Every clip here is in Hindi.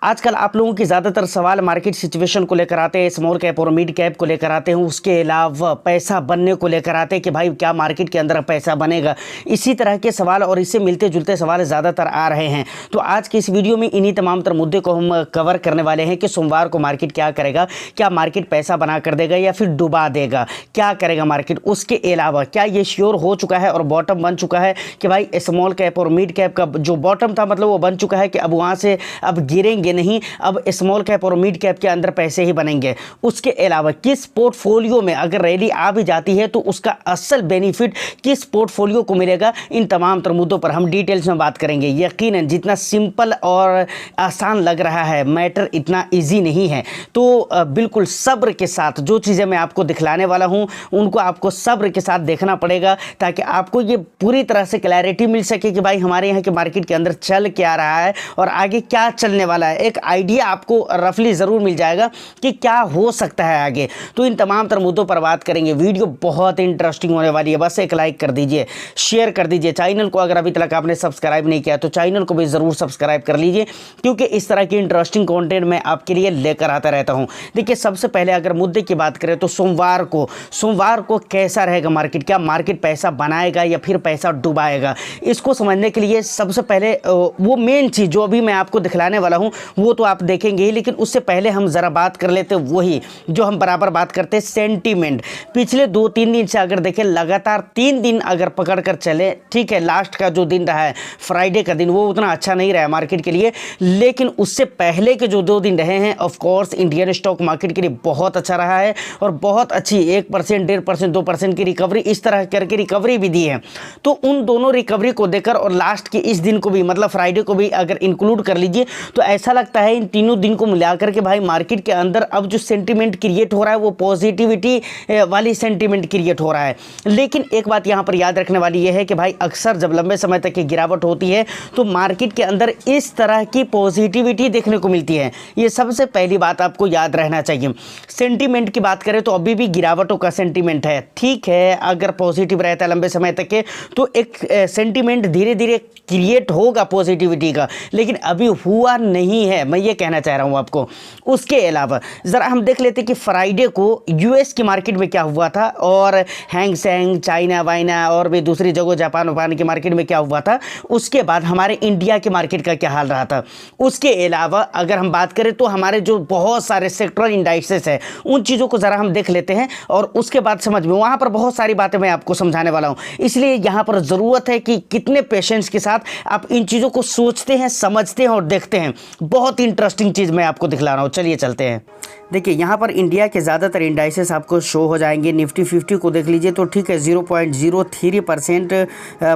आजकल आप लोगों की ज़्यादातर सवाल मार्केट सिचुएशन को लेकर आते हैं, स्मॉल कैप और मिड कैप को लेकर आते हैं, उसके अलावा पैसा बनने को लेकर आते हैं कि भाई क्या मार्केट के अंदर पैसा बनेगा। इसी तरह के सवाल और इससे मिलते जुलते सवाल ज़्यादातर आ रहे हैं। तो आज की इस वीडियो में इन्हीं तमाम तर मुद्दे को हम कवर करने वाले हैं कि सोमवार को मार्केट क्या करेगा, क्या मार्केट पैसा बना कर देगा या फिर डुबा देगा, क्या करेगा मार्केट। उसके अलावा क्या ये श्योर हो चुका है और बॉटम बन चुका है कि भाई स्मॉल कैप और मिड कैप का जो बॉटम था मतलब वो बन चुका है कि अब वहाँ से अब गिरेंगे नहीं, अब स्मॉल कैप और मिड कैप के अंदर पैसे ही बनेंगे। उसके अलावा किस पोर्टफोलियो में अगर रैली आ भी जाती है तो उसका असल बेनिफिट किस पोर्टफोलियो को मिलेगा, इन तमाम तर मुद्दों पर हम डिटेल्स में बात करेंगे। यकीनन जितना सिंपल और आसान लग रहा है, मैटर इतना इजी नहीं है। तो बिल्कुल सब्र के साथ जो चीज़ें मैं आपको दिखलाने वाला हूं उनको आपको सब्र के साथ देखना पड़ेगा ताकि आपको ये पूरी तरह से क्लैरिटी मिल सके कि भाई हमारे यहाँ के मार्केट के अंदर चल क्या रहा है और आगे क्या चलने वाला है। एक आइडिया आपको रफली ज़रूर मिल जाएगा कि क्या हो सकता है आगे। तो इन तमाम तर मुद्दों पर बात करेंगे। वीडियो बहुत इंटरेस्टिंग होने वाली है, बस एक लाइक कर दीजिए, शेयर कर दीजिए। चैनल को अगर अभी तक आपने सब्सक्राइब नहीं किया तो चैनल को भी ज़रूर सब्सक्राइब कर लीजिए, क्योंकि इस तरह की इंटरेस्टिंग कंटेंट मैं आपके लिए लेकर आता रहता हूं। देखिए, सबसे पहले अगर मुद्दे की बात करें तो सोमवार को कैसा रहेगा मार्केट, क्या मार्केट पैसा बनाएगा या फिर पैसा डुबाएगा। इसको समझने के लिए सबसे पहले वो मेन चीज़ जो अभी मैं आपको दिखलाने वाला हूं वो तो आप देखेंगे ही, लेकिन उससे पहले हम ज़रा बात कर लेते हैं वही जो हम बराबर बात करते हैं, सेंटीमेंट। पिछले 2-3 दिन से अगर देखें, लगातार 3 दिन अगर पकड़ कर चले, ठीक है, लास्ट का जो दिन रहा है फ्राइडे का दिन वो उतना अच्छा नहीं रहा है मार्केट के लिए, लेकिन उससे पहले के जो 2 दिन रहे हैं of course Indian stock market के लिए बहुत अच्छा रहा है और बहुत अच्छी 1%, 1.5%, 2% की रिकवरी, इस तरह करके रिकवरी भी दी है। तो उन दोनों रिकवरी को देखकर और लास्ट के इस दिन को भी मतलब फ्राइडे को भी अगर इंक्लूड कर लीजिए तो ऐसा लगता है इन तीनों दिन को मिलाकर के भाई मार्केट के अंदर अब जो सेंटीमेंट क्रिएट हो रहा है वो पॉजिटिविटी वाली सेंटीमेंट क्रिएट हो रहा है। लेकिन एक बात यहाँ पर याद रखने वाली ये है कि भाई अक्सर जब लंबे समय तक की गिरावट होती है तो मार्केट के अंदर इस तरह की पॉजिटिविटी देखने को मिलती है। ये सबसे पहली बात आपको याद रहना चाहिए। सेंटीमेंट की बात करें तो अभी भी गिरावटों का सेंटीमेंट है, ठीक है। अगर पॉजिटिव रहता है लंबे समय तक के तो एक सेंटीमेंट धीरे धीरे क्रिएट होगा पॉजिटिविटी का, लेकिन अभी हुआ नहीं है, मैं ये कहना चाह रहा हूँ आपको। उसके अलावा ज़रा हम देख लेते कि फ्राइडे को यूएस की मार्केट में क्या हुआ था और हैंग सेंग, चाइना वाइना और भी दूसरी जगह जापान वापान की मार्केट में क्या हुआ था। उसके बाद हमारे इंडिया की मार्केट का क्या हाल रहा था। उसके अलावा अगर हम बात करें तो हमारे जो बहुत सारे सेक्टरल इंडाइसेस है उन चीज़ों को ज़रा हम देख लेते हैं और उसके बाद समझ में, वहाँ पर बहुत सारी बातें मैं आपको समझाने वाला हूँ। इसलिए यहाँ पर ज़रूरत है कि कितने पेशेंस के साथ आप इन चीज़ों को सोचते हैं, समझते हैं और देखते हैं। बहुत इंटरेस्टिंग चीज़ मैं आपको दिखला रहा हूँ, चलिए चलते हैं। देखिए, यहाँ पर इंडिया के ज़्यादातर इंडाइसेस आपको शो हो जाएंगे। निफ्टी 50 को देख लीजिए तो ठीक है 0.03%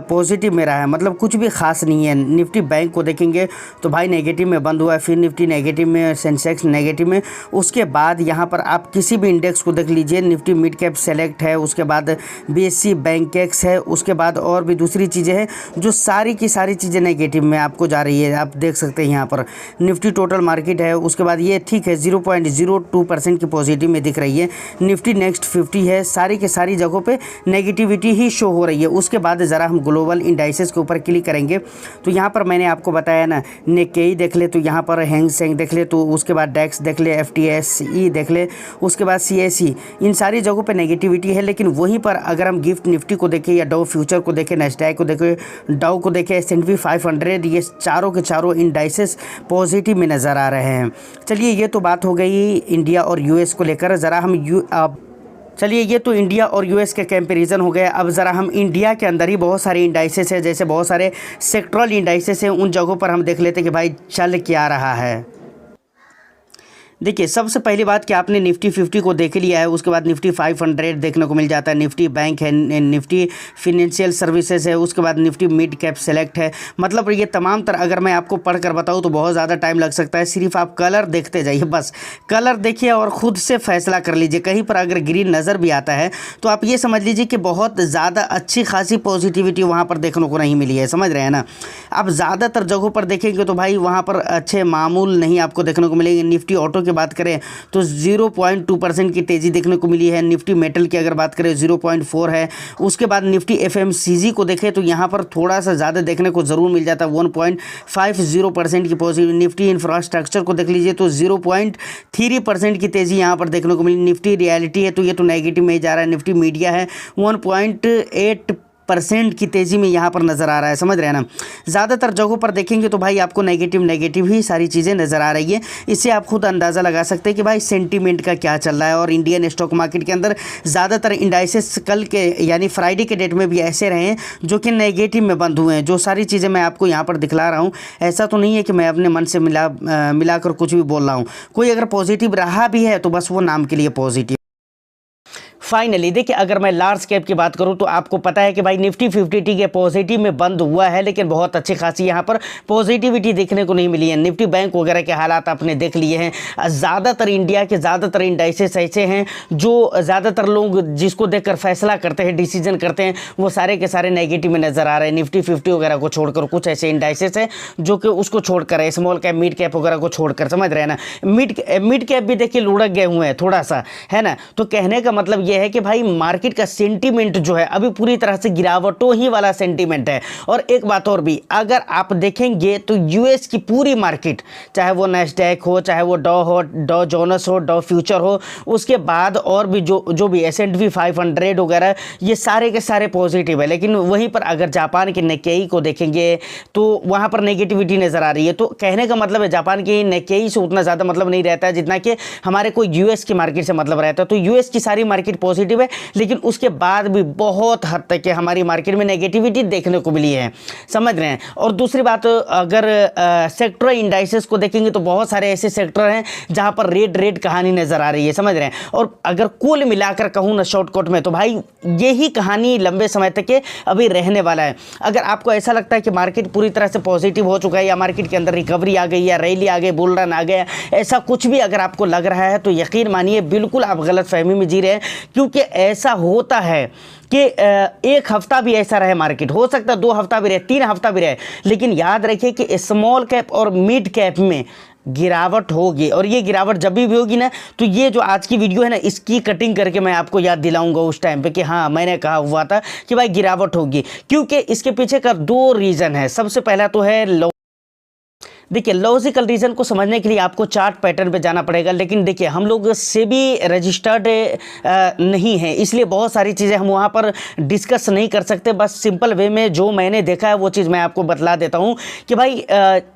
पॉजिटिव में रहा है, मतलब कुछ भी खास नहीं है। निफ्टी बैंक को देखेंगे तो भाई नेगेटिव में बंद हुआ है, फिर निफ्टी नेगेटिव में, सेंसेक्स नेगेटिव में। उसके बाद यहाँ पर आप किसी भी इंडेक्स को देख लीजिए, निफ्टी मिड कैप सेलेक्ट है, उसके बाद BSE बैंकेक्स है, उसके बाद और भी दूसरी चीज़ें हैं जो सारी की सारी चीज़ें नेगेटिव में आपको जा रही है। आप देख सकते हैं यहाँ पर निफ्टी टोटल मार्केट है, उसके बाद ये ठीक है 0.02% की पॉजिटिव में दिख रही है। निफ्टी नेक्स्ट 50 है, सारी के सारी जगहों पे नेगेटिविटी ही शो हो रही है। उसके बाद ज़रा हम ग्लोबल इंडाइसेस के ऊपर क्लिक करेंगे तो यहाँ पर मैंने आपको बताया ना, निक्केई देख ले तो यहाँ पर हैंग सेंग देख ले, तो उसके बाद डेक्स देख ले, FTSE देख ले, उसके बाद CAC, इन सारी जगहों पे नेगेटिविटी है। लेकिन वहीं पर अगर हम गिफ्ट निफ्टी को देखें या डाउ फ्यूचर को देखें, नैस्डैक को देखें, डाउ को देखें, S&P 500, ये चारों के चारों इंडाइसेस पॉजिटिव में नज़र आ रहे हैं। चलिए, ये तो बात हो गई इंडिया और US को लेकर। ज़रा हम चलिए, ये तो इंडिया और US के कंपैरिजन हो गए। अब ज़रा हम इंडिया के अंदर ही बहुत सारे इंडाइसेस हैं, जैसे बहुत सारे सेक्टरल इंडाइसेस हैं, उन जगहों पर हम देख लेते हैं कि भाई चल क्या रहा है। देखिए, सबसे पहली बात कि आपने निफ्टी 50 को देख लिया है, उसके बाद निफ्टी 500 देखने को मिल जाता है, निफ्टी बैंक है, निफ्टी फिनेंशियल सर्विसेज है, उसके बाद निफ्टी मिड कैप सेलेक्ट है। मतलब ये तमाम तर अगर मैं आपको पढ़कर बताऊँ तो बहुत ज़्यादा टाइम लग सकता है। सिर्फ आप कलर देखते जाइए, बस कलर देखिए और ख़ुद से फैसला कर लीजिए। कहीं पर अगर ग्रीन नज़र भी आता है तो आप ये समझ लीजिए कि बहुत ज़्यादा अच्छी खासी पॉजिटिविटी वहाँ पर देखने को नहीं मिली है, समझ रहे हैं ना। आप ज़्यादातर जगहों पर देखेंगे तो भाई वहाँ पर अच्छे मामूल नहीं आपको देखने को मिलेंगे। निफ्टी ऑटो की बात करें तो 0.2% की तेज़ी देखने को मिली है। निफ्टी मेटल की अगर बात करें 0.4 है। उसके बाद निफ्टी एफएमसीजी को देखें तो यहाँ पर थोड़ा सा ज़्यादा देखने को ज़रूर मिल जाता है, 1.50% की पॉजिटिव। निफ्टी इंफ्रास्ट्रक्चर को देख लीजिए तो 0.3% की तेज़ी यहाँ पर देखने को मिली। निफ्टी रियलिटी है तो ये तो नेगेटिव में ही जा रहा है। निफ्टी मीडिया है 1.8% की तेज़ी में यहाँ पर नज़र आ रहा है, समझ रहे हैं ना। ज़्यादातर जगहों पर देखेंगे तो भाई आपको नेगेटिव ही सारी चीज़ें नज़र आ रही है। इससे आप खुद अंदाज़ा लगा सकते हैं कि भाई सेंटीमेंट का क्या चल रहा है। और इंडियन स्टॉक मार्केट के अंदर ज़्यादातर इंडाइसेस कल के यानी फ्राइडे के डेट में भी ऐसे रहे हैं जो कि नेगेटिव में बंद हुए हैं। जो सारी चीज़ें मैं आपको यहाँ पर दिखला रहा हूँ, ऐसा तो नहीं है कि मैं अपने मन से मिलाकर कुछ भी बोल रहा हूँ। कोई अगर पॉजिटिव रहा भी है तो बस वो नाम के लिए पॉजिटिव। फाइनली देखिए, अगर मैं लार्ज कैप की बात करूं तो आपको पता है कि भाई निफ्टी 50 के पॉजिटिव में बंद हुआ है, लेकिन बहुत अच्छी खासी यहां पर पॉजिटिविटी देखने को नहीं मिली है। निफ्टी बैंक वगैरह के हालात आपने देख लिए हैं। ज़्यादातर इंडिया के ज़्यादातर इंडाइसेस ऐसे हैं जो ज़्यादातर लोग जिसको देखकर फैसला करते हैं, डिसीजन करते हैं, वो सारे के सारे नेगेटिव में नज़र आ रहे हैं। निफ्टी 50 वगैरह को छोड़कर कुछ ऐसे इंडाइसेस हैं जो कि उसको छोड़कर है, स्मॉल कैप मिड कैप वगैरह को छोड़कर, समझ रहे हैं ना। मिड कैप भी देखिए लुढ़क गए हुए हैं थोड़ा सा, है ना। तो कहने का मतलब ये है कि भाई मार्केट का सेंटीमेंट जो है अभी पूरी तरह से गिरावटों ही वाला सेंटीमेंट है। और एक बात और भी, अगर आप देखेंगे तो यूएस की पूरी मार्केट, चाहे वो नैस्डैक हो, चाहे वो डॉ जोनस हो, डॉ फ्यूचर हो, उसके बाद और भी जो भी S&P 500 वगैरह, ये सारे के सारे पॉजिटिव है। लेकिन वहीं पर अगर जापान के निक्केई को देखेंगे तो वहाँ पर नेगेटिविटी नज़र आ रही है। तो कहने का मतलब है जापान की निक्केई से उतना ज़्यादा मतलब नहीं रहता है जितना कि हमारे को यूएस की मार्केट से मतलब रहता है। तो यूएस की सारी मार्केट पॉजिटिव है, लेकिन उसके बाद भी बहुत हद तक हमारी मार्केट में नेगेटिविटी देखने को मिली है, समझ रहे हैं। और दूसरी बात, अगर सेक्टर इंडाइसेस को देखेंगे तो बहुत सारे ऐसे सेक्टर हैं जहां पर रेड कहानी नज़र आ रही है, समझ रहे हैं। और अगर कुल मिलाकर कहूँ ना शॉर्टकट में, तो भाई यही कहानी लंबे समय तक के अभी रहने वाला है। अगर आपको ऐसा लगता है कि मार्केट पूरी तरह से पॉजिटिव हो चुका है या मार्केट के अंदर रिकवरी आ गई या रैली आ गई, बुल रन आ गया, ऐसा कुछ भी अगर आपको लग रहा है तो यकीन मानिए बिल्कुल आप गलत फहमी में जी रहे हैं। क्योंकि ऐसा होता है कि एक हफ्ता भी ऐसा रहे मार्केट, हो सकता है 2 हफ्ता भी रहे, 3 हफ्ता भी रहे, लेकिन याद रखिए कि स्मॉल कैप और मिड कैप में गिरावट होगी। और ये गिरावट जब भी होगी ना, तो ये जो आज की वीडियो है ना, इसकी कटिंग करके मैं आपको याद दिलाऊंगा उस टाइम पे कि हाँ मैंने कहा हुआ था कि भाई गिरावट होगी। क्योंकि इसके पीछे का 2 रीज़न है। सबसे पहला तो है देखिए, लॉजिकल रीज़न को समझने के लिए आपको चार्ट पैटर्न पे जाना पड़ेगा। लेकिन देखिए, हम लोग सेबी रजिस्टर्ड नहीं है, इसलिए बहुत सारी चीज़ें हम वहाँ पर डिस्कस नहीं कर सकते। बस सिंपल वे में जो मैंने देखा है वो चीज़ मैं आपको बतला देता हूँ कि भाई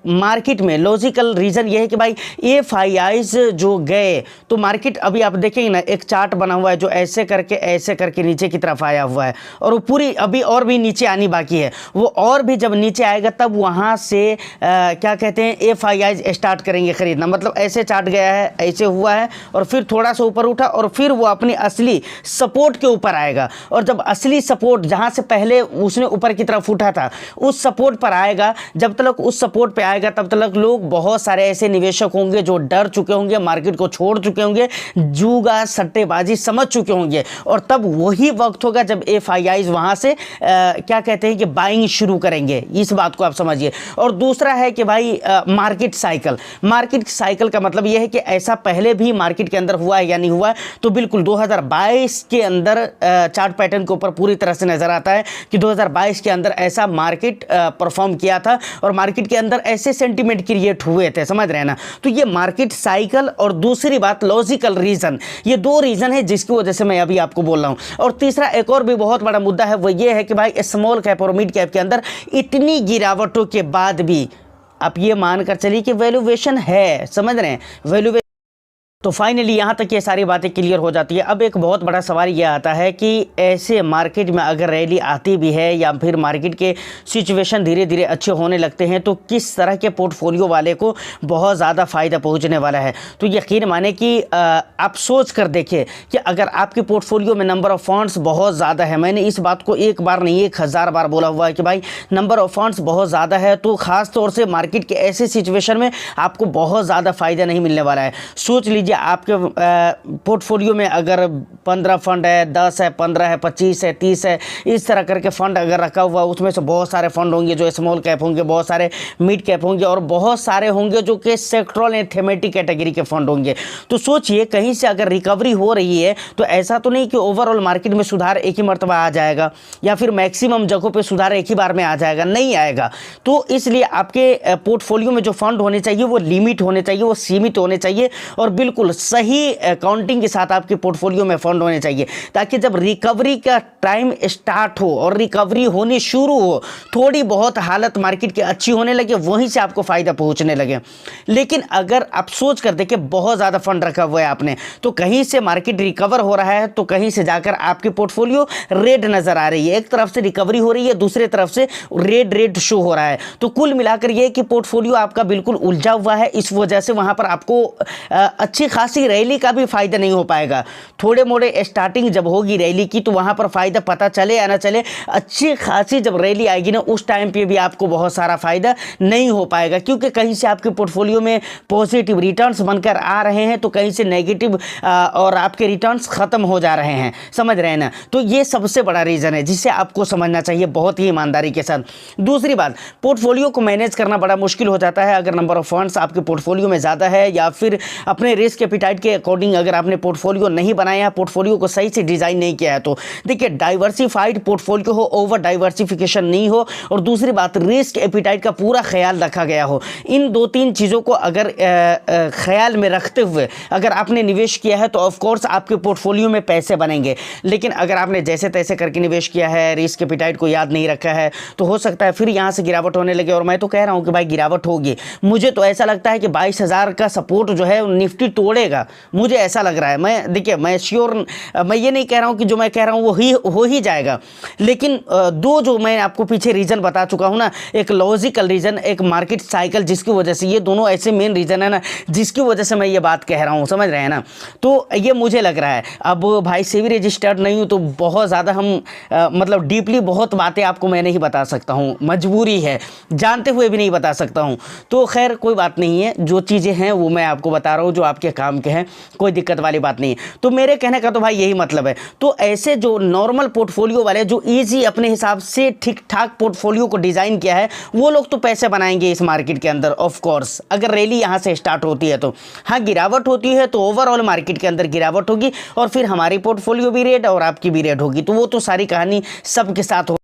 मार्केट में लॉजिकल रीज़न ये है कि भाई FIIs जो गए तो मार्केट, अभी आप देखेंगे ना, एक चार्ट बना हुआ है जो ऐसे करके नीचे की तरफ आया हुआ है, और वो पूरी अभी और भी नीचे आनी बाकी है। वो और भी जब नीचे आएगा तब वहाँ से क्या कहते हैं, FIIs स्टार्ट करेंगे खरीदना। मतलब ऐसे चार्ट गया है, ऐसे हुआ है, और फिर थोड़ा सा ऊपर उठा, और फिर वो अपनी असली सपोर्ट के ऊपर आएगा। और जब असली सपोर्ट जहां से पहले उसने ऊपर की तरफ उठा था उस सपोर्ट पर आएगा, जब तक उस सपोर्ट पे आएगा तब तक लोग, बहुत सारे ऐसे निवेशक होंगे जो डर चुके होंगे, मार्केट को छोड़ चुके होंगे, जूगा सट्टेबाजी समझ चुके होंगे। और तब वही वक्त होगा जब FIIs वहां से क्या कहते हैं कि बाइंग शुरू करेंगे। इस बात को आप समझिए। और दूसरा है कि भाई मार्केट साइकिल का मतलब यह है कि ऐसा पहले भी मार्केट के अंदर हुआ है या नहीं हुआ है। तो बिल्कुल 2022 के अंदर चार्ट पैटर्न के ऊपर पूरी तरह से नजर आता है कि 2022 के अंदर ऐसा मार्केट परफॉर्म किया था, और मार्केट के अंदर ऐसे सेंटीमेंट क्रिएट हुए थे, समझ रहे हैं ना। तो ये मार्केट साइकिल और दूसरी बात लॉजिकल रीजन, ये 2 रीजन है जिसकी वजह से मैं अभी आपको बोल रहा हूं। और तीसरा एक और भी बहुत बड़ा मुद्दा है, वो ये है कि भाई स्मॉल कैप और मिड कैप के अंदर इतनी गिरावटों के बाद भी आप ये मानकर चलिए कि वैल्यूएशन है, समझ रहे हैं, वैल्यूएशन। तो फाइनली यहाँ तक ये सारी बातें क्लियर हो जाती है। अब एक बहुत बड़ा सवाल ये आता है कि ऐसे मार्केट में अगर रैली आती भी है या फिर मार्केट के सिचुएशन धीरे धीरे अच्छे होने लगते हैं तो किस तरह के पोर्टफोलियो वाले को बहुत ज़्यादा फ़ायदा पहुँचने वाला है। तो यकीन माने कि आप सोच कर देखिए कि अगर आपके पोर्टफोलियो में नंबर ऑफ़ फंड्स बहुत ज़्यादा है, मैंने इस बात को एक बार नहीं 1000 बार बोला हुआ है कि भाई नंबर ऑफ़ फंड्स बहुत ज़्यादा है, तो ख़ास तौर से मार्केट के ऐसे सिचुएशन में आपको बहुत ज़्यादा फ़ायदा नहीं मिलने वाला है। सोच लीजिए आपके पोर्टफोलियो में अगर 15 फंड है, 10 है, 15 है, 25 है, 30 है, इस तरह करके फंड अगर रखा हुआ, उसमें से बहुत सारे फंड होंगे जो स्मॉल कैप होंगे, बहुत सारे मिड कैप होंगे और बहुत सारे होंगे जो कि सेक्टरल एंड थीमेटिक कैटेगरी के फंड होंगे। तो सोचिए कहीं से अगर रिकवरी हो रही है तो ऐसा तो नहीं कि ओवरऑल मार्केट में सुधार एक ही मर्तबा आ जाएगा या फिर मैक्सिमम जगहों पे सुधार एक ही बार में आ जाएगा, नहीं आएगा। तो इसलिए आपके पोर्टफोलियो में जो फंड होने चाहिए वो लिमिट होने चाहिए, वो सीमित होने चाहिए और बिल्कुल सही काउंटिंग के साथ आपके पोर्टफोलियो में फंड होने चाहिए, ताकि जब रिकवरी का टाइम स्टार्ट हो और रिकवरी होनी शुरू हो, थोड़ी बहुत हालत मार्केट की अच्छी होने लगे, वहीं से आपको फायदा पहुंचने लगे। लेकिन अगर आप सोच कर देखें बहुत ज़्यादा फंड रखा हुआ है आपने, तो कहीं से मार्केट रिकवर हो रहा है तो कहीं से जाकर आपके पोर्टफोलियो रेड नज़र आ रही है। एक तरफ से रिकवरी हो रही है, दूसरी तरफ से रेड शो हो रहा है। तो कुल मिलाकर यह कि पोर्टफोलियो आपका बिल्कुल उलझा हुआ है। इस वजह से वहाँ पर आपको अच्छी खासी रैली का भी फायदा नहीं हो पाएगा। थोड़े मोड़े स्टार्टिंग जब होगी रैली की तो वहाँ पर फायदा पता चले या ना चले, अच्छी खासी जब रैली आएगी ना उस टाइम पे भी आपको बहुत सारा फायदा नहीं हो पाएगा, क्योंकि कहीं से आपके पोर्टफोलियो में पॉजिटिव रिटर्न्स बनकर आ रहे हैं तो कहीं से नेगेटिव और आपके रिटर्न्स खत्म हो जा रहे हैं, समझ रहे हैं ना। तो ये सबसे बड़ा रीज़न है जिसे आपको समझना चाहिए बहुत ही ईमानदारी के साथ। दूसरी बात, पोर्टफोलियो को मैनेज करना बड़ा मुश्किल हो जाता है अगर नंबर ऑफ फंड्स आपके पोर्टफोलियो में ज़्यादा है या फिर अपने रिस्क एपिटाइट के अकॉर्डिंग अगर आपने पोर्टफोलियो नहीं बनाया, पोर्टफोलियो को सही से डिज़ाइन नहीं किया है। तो देखिए, डाइवर्सिफाइड पोर्टफोलियो हो, ओवर डाइवर्सिफिकेशन नहीं हो, और दूसरी बात रिस्क एपिटाइट का पूरा ख्याल रखा गया हो। इन 2-3 चीज़ों को अगर ख्याल में रखते हुए अगर आपने निवेश किया है तो ऑफकोर्स आपके पोर्टफोलियो में पैसे बनेंगे। लेकिन अगर आपने जैसे तैसे करके निवेश किया है, रिस्क एपिटाइट को याद नहीं रखा है, तो हो सकता है फिर यहाँ से गिरावट होने लगे। और मैं तो कह रहा हूँ कि भाई गिरावट होगी। मुझे तो ऐसा लगता है कि 22,000 का सपोर्ट जो है निफ्टी तोड़ेगा, मुझे ऐसा लग रहा है। मैं देखिए, मैं श्योर, मैं ये नहीं कह रहा हूँ कि जो मैं कह रहा हूँ वो हो ही जाएगा, लेकिन दो जो मैं आपको पीछे रीज़न बता चुका हूँ ना, एक लॉजिकल रीज़न, एक मार्केट साइकिल, जिसकी वजह से ये दोनों ऐसे मेन रीज़न है ना जिसकी वजह से मैं ये बात कह रहा हूँ, समझ रहे हैं ना। तो ये मुझे लग रहा है। अब भाई सेबी रजिस्टर्ड नहीं हूँ तो बहुत ज़्यादा हम मतलब डीपली बहुत बातें आपको मैं नहीं बता सकता हूँ, मजबूरी है, जानते हुए भी नहीं बता सकता हूँ। तो खैर कोई बात नहीं है, जो चीज़ें हैं वो मैं आपको बता रहा हूँ जो आपके काम के हैं, कोई दिक्कत वाली बात नहीं है। तो मेरे कहने का तो भाई यही मतलब है। तो ऐसे जो नॉर्मल पोर्टफोलियो वाले जो ईजी अपने हिसाब से ठीक ठाक पोर्टफोलियो को डिज़ाइन किया है, वो लोग तो पैसे बनाएंगे इस मार्केट के अंदर ऑफ कोर्स, अगर रैली यहाँ से स्टार्ट होती है तो। हाँ, गिरावट होती है तो ओवरऑल मार्केट के अंदर गिरावट होगी और फिर हमारी पोर्टफोलियो भी रेड और आपकी भी रेड होगी। तो वो तो सारी कहानी सबके साथ हो।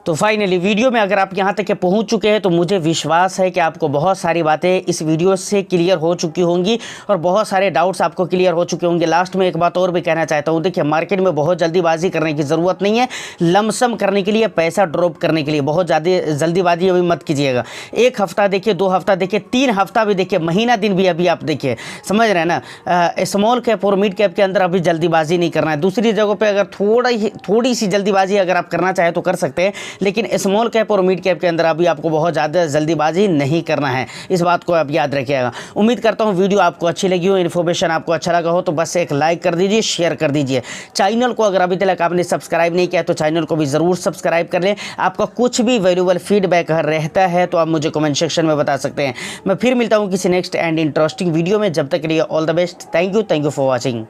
तो फाइनली वीडियो में अगर आप यहाँ तक के पहुँच चुके हैं तो मुझे विश्वास है कि आपको बहुत सारी बातें इस वीडियो से क्लियर हो चुकी होंगी और बहुत सारे डाउट्स आपको क्लियर हो चुके होंगे। लास्ट में एक बात और भी कहना चाहता हूँ, देखिए मार्केट में बहुत जल्दीबाजी करने की ज़रूरत नहीं है। लमसम करने के लिए, पैसा ड्रॉप करने के लिए बहुत ज़्यादा जल्दीबाजी अभी मत कीजिएगा। 1 हफ्ता देखिए, 2 हफ्ता देखिए, 3 हफ्ता भी देखिए, महीना दिन भी अभी आप देखिए, समझ रहे हैं ना। स्मॉल कैप और मिड कैप के अंदर अभी जल्दीबाजी नहीं करना है। दूसरी जगहों पर अगर थोड़ी सी जल्दीबाजी अगर आप करना चाहें तो कर सकते हैं, लेकिन स्मॉल कैप और मिड कैप के अंदर अभी आपको बहुत ज़्यादा जल्दीबाजी नहीं करना है। इस बात को आप याद रखिएगा। उम्मीद करता हूँ वीडियो आपको अच्छी लगी हो, इन्फॉर्मेशन आपको अच्छा लगा हो तो बस एक लाइक कर दीजिए, शेयर कर दीजिए। चैनल को अगर अभी तक आपने सब्सक्राइब नहीं किया तो चैनल को भी ज़रूर सब्सक्राइब कर लें। आपका कुछ भी वैल्यूएबल फीडबैक अगर रहता है तो आप मुझे कमेंट सेक्शन में बता सकते हैं। मैं फिर मिलता हूँ किसी नेक्स्ट एंड इंटरेस्टिंग वीडियो में। जब तक के लिए all the best. Thank you for watching.